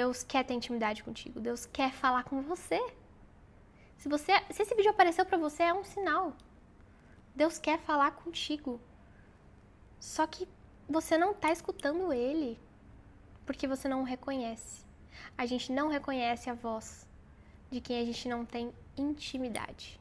Deus quer ter intimidade contigo, Deus quer falar com você. Se esse vídeo apareceu pra você, é um sinal. Deus quer falar contigo. Só que você não tá escutando Ele, porque você não o reconhece. A gente não reconhece a voz de quem a gente não tem intimidade.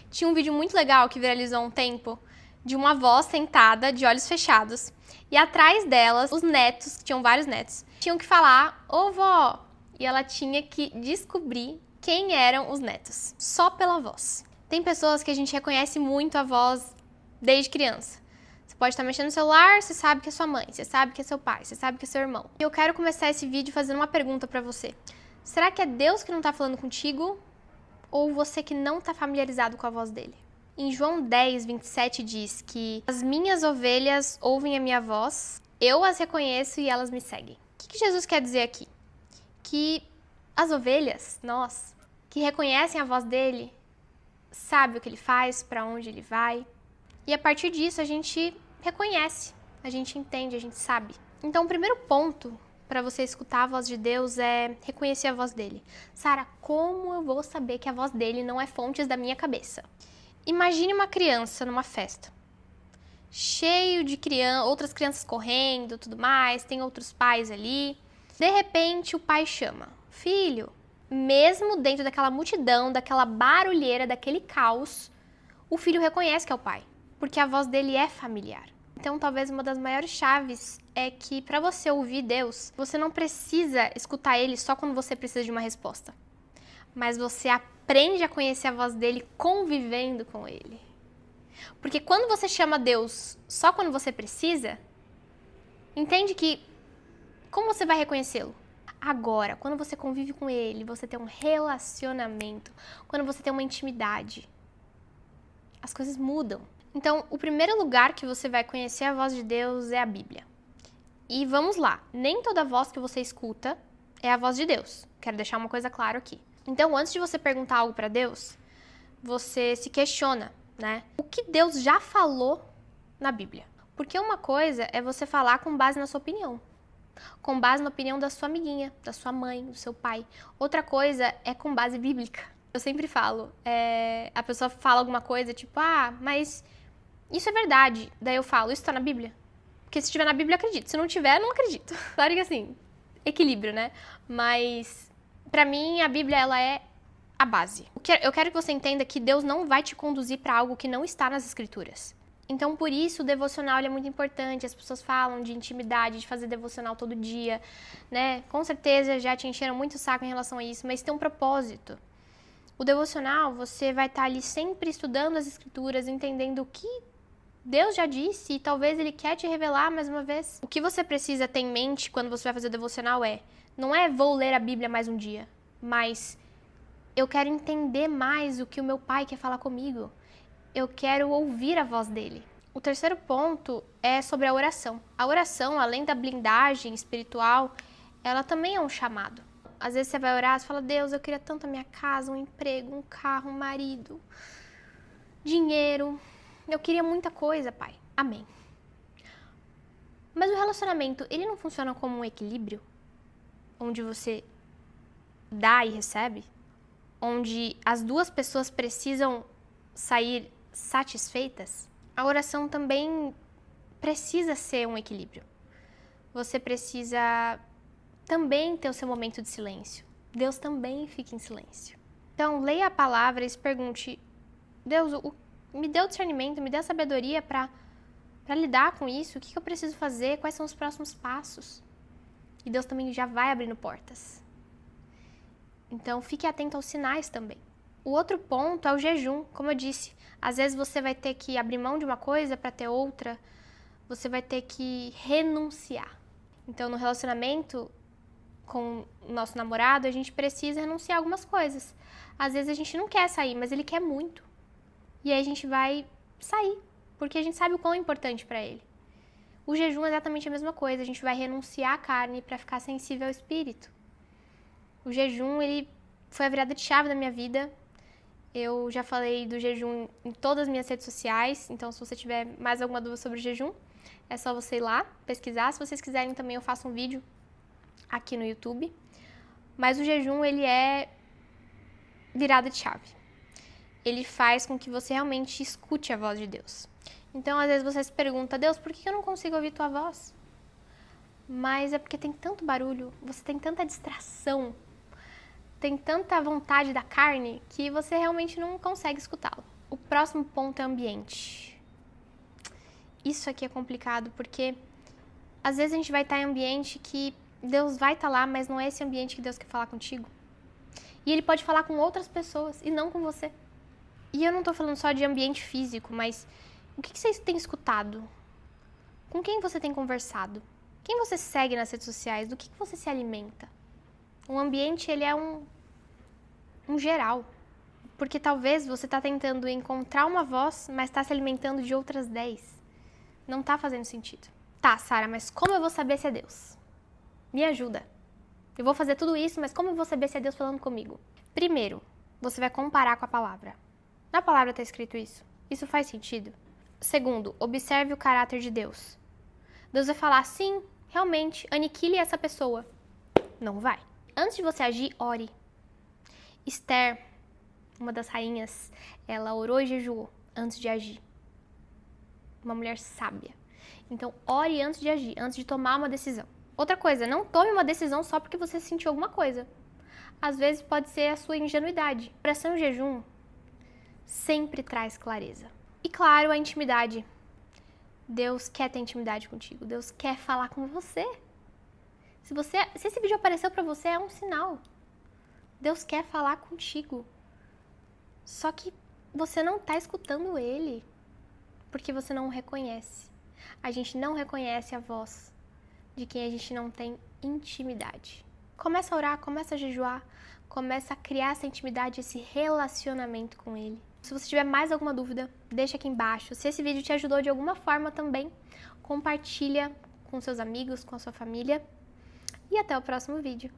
Tinha um vídeo muito legal que viralizou há um tempo, de uma avó sentada, de olhos fechados, e atrás delas, os netos, tinham vários netos, tinham que falar, ô vó, e ela tinha que descobrir quem eram os netos, só pela voz. Tem pessoas que a gente reconhece muito a voz desde criança. Você pode estar mexendo no celular, você sabe que é sua mãe, você sabe que é seu pai, você sabe que é seu irmão. E eu quero começar esse vídeo fazendo uma pergunta pra você. Será que é Deus que não tá falando contigo? Ou você que não tá familiarizado com a voz dele? Em João 10, 27 diz que as minhas ovelhas ouvem a minha voz, eu as reconheço e elas me seguem. O que Jesus quer dizer aqui? Que as ovelhas, nós, que reconhecem a voz dele, sabe o que ele faz, para onde ele vai. E a partir disso a gente reconhece, a gente entende, a gente sabe. Então o primeiro ponto para você escutar a voz de Deus é reconhecer a voz dele. Sara, como eu vou saber que a voz dele não é fontes da minha cabeça? Imagine uma criança numa festa, cheio de outras crianças correndo, tudo mais, tem outros pais ali. De repente o pai chama, filho. Mesmo dentro daquela multidão, daquela barulheira, daquele caos, o filho reconhece que é o pai, porque a voz dele é familiar. Então, talvez uma das maiores chaves é que para você ouvir Deus, você não precisa escutar ele só quando você precisa de uma resposta, mas você aprende a conhecer a voz dele convivendo com ele. Porque quando você chama Deus só quando você precisa, entende que como você vai reconhecê-lo? Agora, quando você convive com ele, você tem um relacionamento, quando você tem uma intimidade, as coisas mudam. Então, o primeiro lugar que você vai conhecer a voz de Deus é a Bíblia. E vamos lá, nem toda voz que você escuta é a voz de Deus. Quero deixar uma coisa clara aqui. Então, antes de você perguntar algo para Deus, você se questiona, né? O que Deus já falou na Bíblia? Porque uma coisa é você falar com base na sua opinião, com base na opinião da sua amiguinha, da sua mãe, do seu pai. Outra coisa é com base bíblica. Eu sempre falo, a pessoa fala alguma coisa, tipo, mas isso é verdade. Daí eu falo, isso tá na Bíblia? Porque se estiver na Bíblia, eu acredito. Se não tiver, não acredito. Claro que assim, equilíbrio, né? Mas, pra mim, a Bíblia, ela é a base. Eu quero que você entenda que Deus não vai te conduzir pra algo que não está nas Escrituras. Então, por isso, o devocional é muito importante. As pessoas falam de intimidade, de fazer devocional todo dia, né? Com certeza já te encheram muito o saco em relação a isso, mas tem um propósito. O devocional, você vai estar ali sempre estudando as Escrituras, entendendo o que Deus já disse e talvez Ele quer te revelar mais uma vez. O que você precisa ter em mente quando você vai fazer o devocional não é vou ler a Bíblia mais um dia, mas eu quero entender mais o que o meu pai quer falar comigo. Eu quero ouvir a voz dele. O terceiro ponto é sobre a oração. A oração, além da blindagem espiritual, ela também é um chamado. Às vezes você vai orar e fala, Deus, eu queria tanto a minha casa, um emprego, um carro, um marido, dinheiro. Eu queria muita coisa, Pai. Amém. Mas o relacionamento, ele não funciona como um equilíbrio? Onde você dá e recebe? Onde as duas pessoas precisam sair satisfeitas? A oração também precisa ser um equilíbrio. Você precisa também ter o seu momento de silêncio. Deus também fica em silêncio. Então, leia a palavra e se pergunte, Deus, me deu discernimento, me deu sabedoria para lidar com isso, o que eu preciso fazer, quais são os próximos passos. E Deus também já vai abrindo portas. Então, fique atento aos sinais também. O outro ponto é o jejum, como eu disse. Às vezes você vai ter que abrir mão de uma coisa para ter outra, você vai ter que renunciar. Então, no relacionamento com o nosso namorado, a gente precisa renunciar a algumas coisas. Às vezes a gente não quer sair, mas ele quer muito. E aí a gente vai sair, porque a gente sabe o quão é importante para ele. O jejum é exatamente a mesma coisa, a gente vai renunciar à carne para ficar sensível ao espírito. O jejum, ele foi a virada de chave da minha vida. Eu já falei do jejum em todas as minhas redes sociais, então se você tiver mais alguma dúvida sobre o jejum, é só você ir lá pesquisar. Se vocês quiserem também eu faço um vídeo aqui no YouTube. Mas o jejum, ele é virada de chave. Ele faz com que você realmente escute a voz de Deus. Então, às vezes você se pergunta, Deus, por que eu não consigo ouvir tua voz? Mas é porque tem tanto barulho, você tem tanta distração, tem tanta vontade da carne que você realmente não consegue escutá-lo. O próximo ponto é ambiente. Isso aqui é complicado porque às vezes a gente vai estar em ambiente que Deus vai estar lá, mas não é esse ambiente que Deus quer falar contigo. E Ele pode falar com outras pessoas e não com você. E eu não tô falando só de ambiente físico, mas o que você tem escutado? Com quem você tem conversado? Quem você segue nas redes sociais? Do que você se alimenta? O ambiente, ele é um geral. Porque talvez você está tentando encontrar uma voz, mas está se alimentando de outras 10. Não tá fazendo sentido. Tá, Sara, mas como eu vou saber se é Deus? Me ajuda. Eu vou fazer tudo isso, mas como eu vou saber se é Deus falando comigo? Primeiro, você vai comparar com a palavra. Na palavra está escrito isso. Isso faz sentido? Segundo, observe o caráter de Deus. Deus vai falar, sim, realmente, aniquile essa pessoa. Não vai. Antes de você agir, ore. Esther, uma das rainhas, ela orou e jejuou antes de agir. Uma mulher sábia. Então, ore antes de agir, antes de tomar uma decisão. Outra coisa, não tome uma decisão só porque você sentiu alguma coisa. Às vezes pode ser a sua ingenuidade. Oração e jejum sempre traz clareza. E claro, a intimidade. Deus quer ter intimidade contigo. Deus quer falar com você. Se esse vídeo apareceu pra você, é um sinal. Deus quer falar contigo. Só que você não tá escutando Ele. Porque você não o reconhece. A gente não reconhece a voz de quem a gente não tem intimidade. Começa a orar, começa a jejuar, começa a criar essa intimidade, esse relacionamento com Ele. Se você tiver mais alguma dúvida, deixa aqui embaixo. Se esse vídeo te ajudou de alguma forma também, compartilha com seus amigos, com a sua família. E até o próximo vídeo.